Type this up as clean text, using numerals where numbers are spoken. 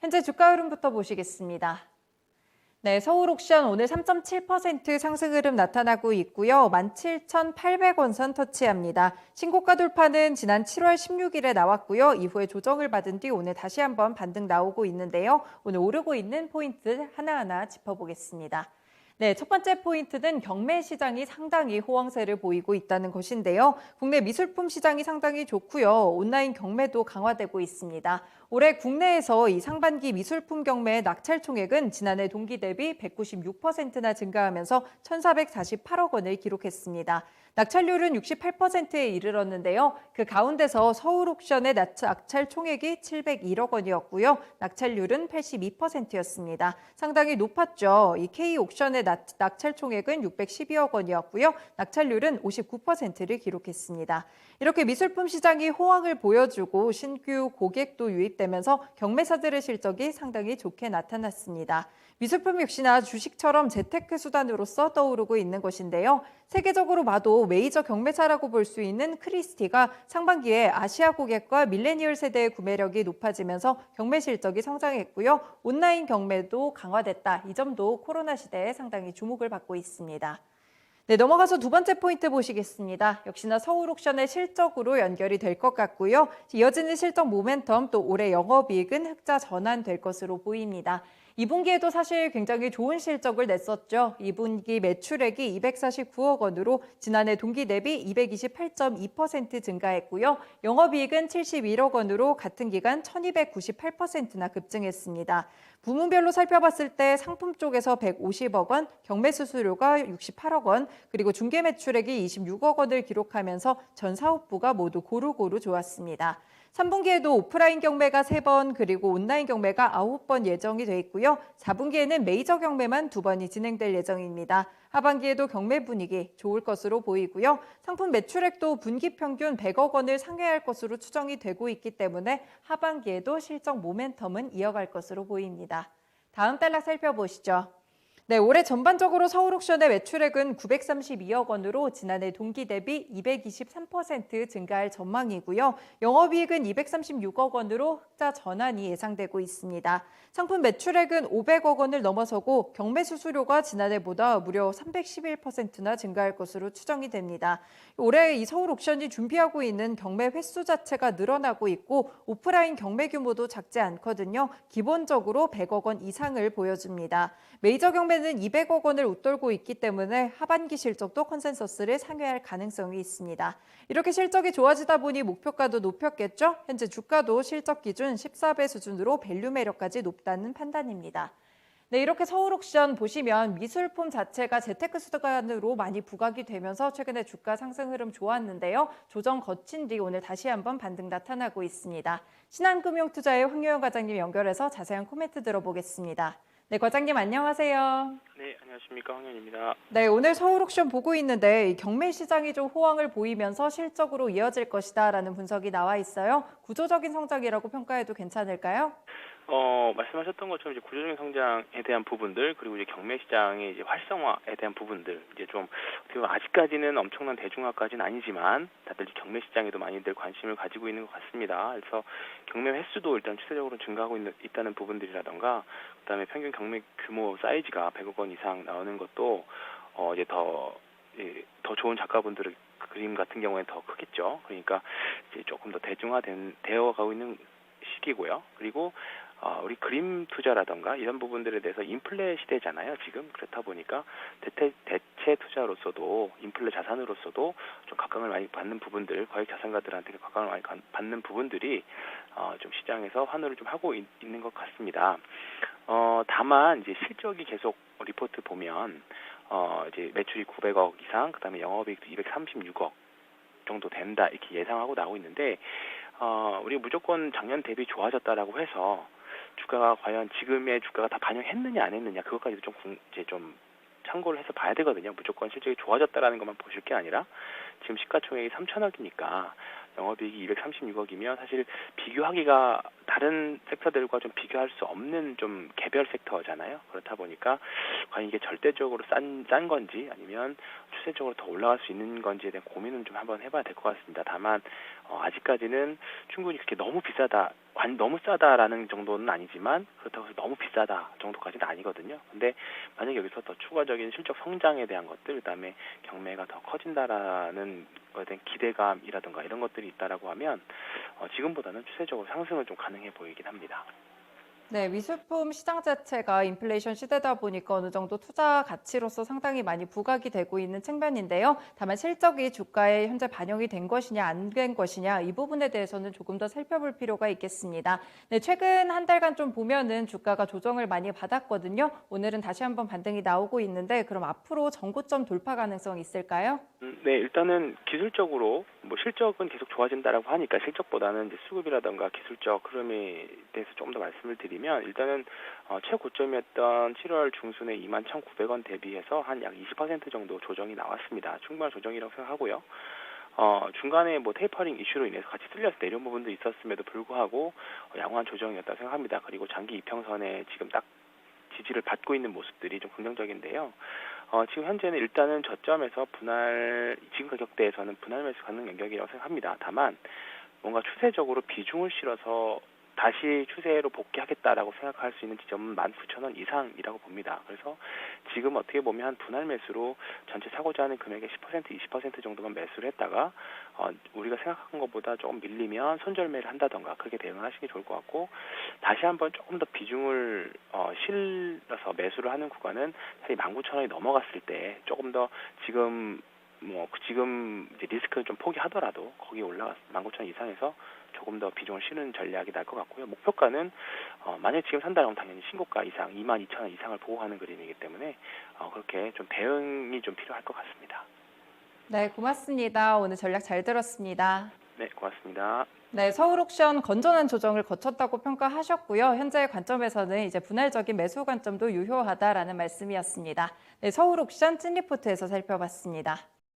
현재 주가 흐름부터 보시겠습니다. 네, 서울 옥션 오늘 3.7% 상승 흐름 나타나고 있고요. 17,800원 선 터치합니다. 신고가 돌파는 지난 7월 16일에 나왔고요. 이후에 조정을 받은 뒤 오늘 다시 한번 반등 나오고 있는데요. 오늘 오르고 있는 포인트 하나하나 짚어보겠습니다. 네, 첫 번째 포인트는 경매 시장이 상당히 호황세를 보이고 있다는 것인데요. 국내 미술품 시장이 상당히 좋고요. 온라인 경매도 강화되고 있습니다. 올해 국내에서 이 상반기 미술품 경매의 낙찰 총액은 지난해 동기 대비 196%나 증가하면서 1,448억 원을 기록했습니다. 낙찰률은 68%에 이르렀는데요. 그 가운데서 서울 옥션의 낙찰 총액이 701억 원이었고요. 낙찰률은 82%였습니다. 상당히 높았죠. 이 K 옥션의 낙찰 총액은 612억 원이었고요. 낙찰률은 59%를 기록했습니다. 이렇게 미술품 시장이 호황을 보여주고 신규 고객도 유입되면서 경매사들의 실적이 상당히 좋게 나타났습니다. 미술품 역시나 주식처럼 재테크 수단으로서 떠오르고 있는 것인데요. 세계적으로 봐도 메이저 경매사라고 볼 수 있는 크리스티가 상반기에 아시아 고객과 밀레니얼 세대의 구매력이 높아지면서 경매 실적이 성장했고요. 온라인 경매도 강화됐다. 이 점도 코로나 시대에 상당히 주목을 받고 있습니다. 네, 넘어가서 두 번째 포인트 보시겠습니다. 역시나 서울 옥션의 실적으로 연결이 될 것 같고요. 이어지는 실적 모멘텀 또 올해 영업이익은 흑자 전환될 것으로 보입니다. 2분기에도 사실 굉장히 좋은 실적을 냈었죠. 2분기 매출액이 249억 원으로 지난해 동기 대비 228.2% 증가했고요. 영업이익은 71억 원으로 같은 기간 1298%나 급증했습니다. 부문별로 살펴봤을 때 상품 쪽에서 150억 원, 경매 수수료가 68억 원, 그리고 중개 매출액이 26억 원을 기록하면서 전 사업부가 모두 고루고루 좋았습니다. 3분기에도 오프라인 경매가 3번, 그리고 온라인 경매가 9번 예정이 돼 있고요. 4분기에는 메이저 경매만 2번이 진행될 예정입니다. 하반기에도 경매 분위기 좋을 것으로 보이고요. 상품 매출액도 분기 평균 100억 원을 상회할 것으로 추정이 되고 있기 때문에 하반기에도 실적 모멘텀은 이어갈 것으로 보입니다. 다음 단락 살펴보시죠. 네, 올해 전반적으로 서울 옥션의 매출액은 932억 원으로 지난해 동기 대비 223% 증가할 전망이고요. 영업이익은 236억 원으로 흑자 전환이 예상되고 있습니다. 상품 매출액은 500억 원을 넘어서고 경매 수수료가 지난해보다 무려 311%나 증가할 것으로 추정이 됩니다. 올해 이 서울 옥션이 준비하고 있는 경매 횟수 자체가 늘어나고 있고 오프라인 경매 규모도 작지 않거든요. 기본적으로 100억 원 이상을 보여줍니다. 메이저 경매는 200억 원을 웃돌고 있기 때문에 하반기 실적도 컨센서스를 상회할 가능성이 있습니다. 이렇게 실적이 좋아지다 보니 목표가도 높였겠죠? 현재 주가도 실적 기준 14배 수준으로 밸류 매력까지 높다는 판단입니다. 네, 이렇게 서울 옥션 보시면 미술품 자체가 재테크 수단으로 많이 부각이 되면서 최근에 주가 상승 흐름 좋았는데요. 조정 거친 뒤 오늘 다시 한번 반등 나타나고 있습니다. 신한금융투자의 황효영 과장님 연결해서 자세한 코멘트 들어보겠습니다. 네, 과장님 안녕하세요. 네, 안녕하십니까. 황현입니다. 네, 오늘 서울 옥션 보고 있는데 이 경매 시장이 좀 호황을 보이면서 실적으로 이어질 것이다라는 분석이 나와 있어요. 구조적인 성장이라고 평가해도 괜찮을까요? 말씀하셨던 것처럼 이제 구조적인 성장에 대한 부분들, 그리고 이제 경매 시장의 이제 활성화에 대한 부분들, 이제 좀 어떻게 보면 아직까지는 엄청난 대중화까지는 아니지만 다들 이제 경매 시장에도 많이들 관심을 가지고 있는 것 같습니다. 그래서 경매 횟수도 일단 추세적으로 증가하고 있다는 부분들이라던가, 그다음에 평균 경매 규모 사이즈가 100억 원 이상 나오는 것도 이제 더 좋은 작가분들의 그림 같은 경우에 더 크겠죠. 그러니까 이제 조금 더 되어 가고 있는 시기고요. 그리고 우리 그림 투자라던가 이런 부분들에 대해서 인플레 시대잖아요, 지금. 그렇다 보니까 대체 투자로서도 인플레 자산으로서도 좀 각광을 많이 받는 부분들, 과익 자산가들한테 각광을 많이 받는 부분들이 좀 시장에서 환호를 좀 하고 있는 것 같습니다. 다만 이제 실적이 계속 리포트 보면 이제 매출이 900억 이상, 그다음에 영업이익도 236억 정도 된다 이렇게 예상하고 나오고 있는데 우리 무조건 작년 대비 좋아졌다라고 해서 주가가 과연 지금의 주가가 다 반영했느냐 안 했느냐 그것까지도 좀 참고를 해서 봐야 되거든요. 무조건 실적이 좋아졌다라는 것만 보실 게 아니라 지금 시가총액이 3천억이니까 영업이익이 236억이면 사실 비교하기가 다른 섹터들과 좀 비교할 수 없는 좀 개별 섹터잖아요. 그렇다 보니까 과연 이게 절대적으로 싼 건지 아니면 추세적으로 더 올라갈 수 있는 건지에 대한 고민은 좀 한번 해봐야 될 것 같습니다. 다만 아직까지는 충분히 그렇게 너무 비싸다, 너무 싸다라는 정도는 아니지만 그렇다고 해서 너무 비싸다 정도까지는 아니거든요. 근데 만약 여기서 더 추가적인 실적 성장에 대한 것들, 그다음에 경매가 더 커진다라는 것에 대한 기대감이라든가 이런 것들이 있다라고 하면 지금보다는 추세적으로 상승은 좀 가능해 보이긴 합니다. 네, 미술품 시장 자체가 인플레이션 시대다 보니까 어느 정도 투자 가치로서 상당히 많이 부각이 되고 있는 측면인데요. 다만 실적이 주가에 현재 반영이 된 것이냐 안 된 것이냐 이 부분에 대해서는 조금 더 살펴볼 필요가 있겠습니다. 네, 최근 한 달간 좀 보면은 주가가 조정을 많이 받았거든요. 오늘은 다시 한번 반등이 나오고 있는데 그럼 앞으로 전고점 돌파 가능성 있을까요? 네, 일단은 기술적으로 뭐 실적은 계속 좋아진다라고 하니까 실적보다는 이제 수급이라든가 기술적 흐름에 대해서 조금 더 말씀을 드리면 일단은 최고점이었던 7월 중순에 21,900원 대비해서 한 약 20% 정도 조정이 나왔습니다. 충분한 조정이라고 생각하고요. 중간에 뭐 테이퍼링 이슈로 인해서 같이 쓸려서 내려온 부분도 있었음에도 불구하고 양호한 조정이었다고 생각합니다. 그리고 장기 이평선에 지금 딱 지지를 받고 있는 모습들이 좀 긍정적인데요. 지금 현재는 일단은 저점에서 지금 가격대에서는 분할 매수 가능 영역이라고 생각합니다. 다만 뭔가 추세적으로 비중을 실어서 다시 추세로 복귀하겠다라고 생각할 수 있는 지점은 19,000원 이상이라고 봅니다. 그래서 지금 어떻게 보면 한 분할 매수로 전체 사고자 하는 금액의 10%, 20% 정도만 매수를 했다가 우리가 생각한 것보다 조금 밀리면 손절매를 한다던가 그렇게 대응을 하시는 게 좋을 것 같고, 다시 한번 조금 더 비중을 실어서 매수를 하는 구간은 사실 19,000원이 넘어갔을 때 조금 더 지금 이제 리스크를 좀 포기하더라도 거기 올라가 19,000원 이상에서 조금 더 비중을 실는 전략이 날 것 같고요. 목표가는 만약 지금 산다면 당연히 신고가 이상 22,000원 이상을 보고 가는 그림이기 때문에 그렇게 좀 대응이 좀 필요할 것 같습니다. 네, 고맙습니다. 오늘 전략 잘 들었습니다. 네, 고맙습니다. 네, 서울옥션 건전한 조정을 거쳤다고 평가하셨고요. 현재의 관점에서는 이제 분할적인 매수 관점도 유효하다라는 말씀이었습니다. 네, 서울옥션 찐리포트에서 살펴봤습니다.